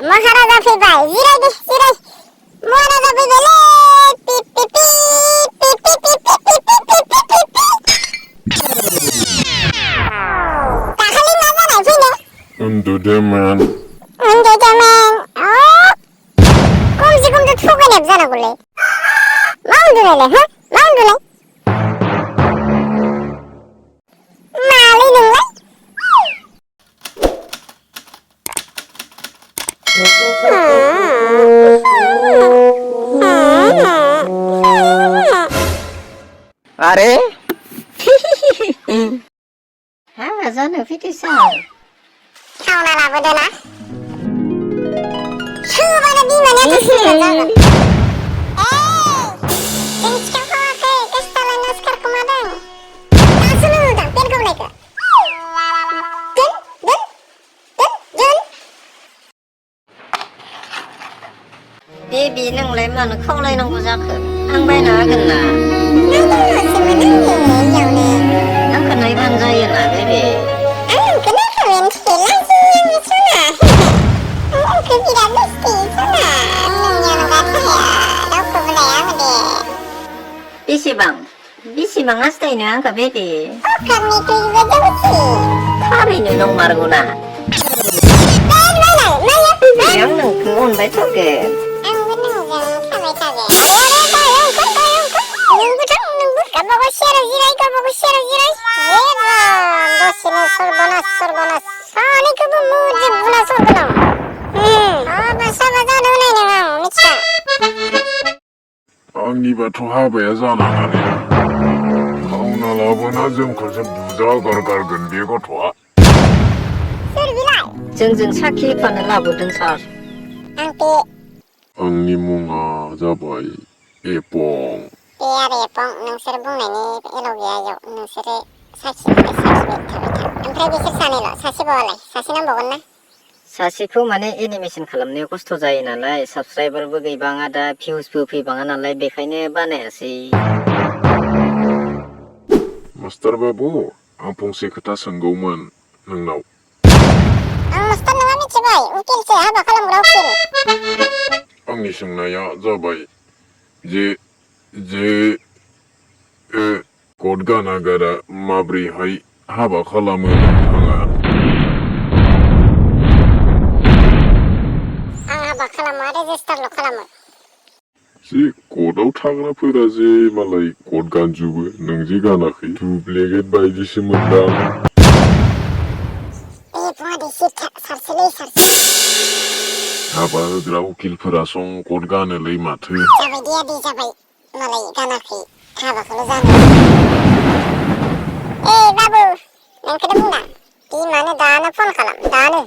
महाराजा फैबाय जिराय दे जिराय महाराजा फैबायलै पि पि पि पि पि पि पि पि पि पि पि पि दाखालि मा जानाय फैनो उन्दुदोंमोन खमसे खम थगायनाय जानांगौलै मा उन्दुनायलाय मा उन्दुनाय मालै नोंलाय अरे हाबा जानो फैदोंसो खावना लाबोदोना सोबानो बिमानियाथ' सिरियास जागोन जों सिखारखावाखै गोसोथालाय नासखारखौ मादों दासो नुदों पेन गावनायखौ दोन बेबि नोंलाय मानो खावलायनांगौ जाखो आं बायना होगोन ना आंखौ नायबानो जायोना बेबि आंखौ नायखाबायानो लाजियो सना आंखौ बिराद दुस्थि सना नोंनि अनगा थाया रावखौबो लाया दे बेसेबां हास्थायनो आंखौ बेबि अखारनिख्रुइबो जौसिन थारैनो नंमारगौ ना आं नोंखौ अनबाय थागोन आंबो नोंजों थाबाय थागोन नोंबो गावबागाव सियाराव जिराय दसेनो सर्बनास सानैखौबो मोजोब बुना सरगोन आं साबा जानो होनाय नङा आं मिथिया आंनिबाथ' हाबाया जानाङानो खावना लाबोना जोंखौसो बुजा गारगारगोन बे गथ'आ सोर बिलाय जोंजों साखि होफानो लाबोदों सार आंते आंनि मुङा जाबाय एपं दे आरो एपं नोंसोर बुंनायनि एलाव गैया इयाव नोंसोरो साखिबाय थाबाय था ओमफ्राय बिसोर सानैल' सासेबावालाय सासे नांबावगोन ना सासेखौ माने एनिमेसन खालामनायाव खस्थ' जायो नालाय साबसक्राइबारबो गैबाङा दा भिउसबो फैबाङा नालाय बेखायनो बानायासै मास्टार बाबु आं फंसे खोथा सोंगौमोन नोंनाव आं मास्टार नङा मिथिबाय उकिलसो हाबा खालामग्रा उकिल आंनि सोंनाया जाबाय जे कट गानागारा माब्रैहाय हाबा खालामो नोंथाङा आं हाबा खालामा रेजिस्टारल' खालामो जे कटआव थाग्राफोरा जे मालाय कट गानजोबो नों जे गानाखै डुप्लिकेट बायदिसो मोनदां बे बुङादि सारसोलै हाबा होग्रा उकिलफोरा सं कट गानोलै माथो जाबाय दे आदै जाबाय मालाय गानाखै हाबाखौल' जानो बाबु नोंखौनो बुंदा बिमानो दानो फन खालाम दानो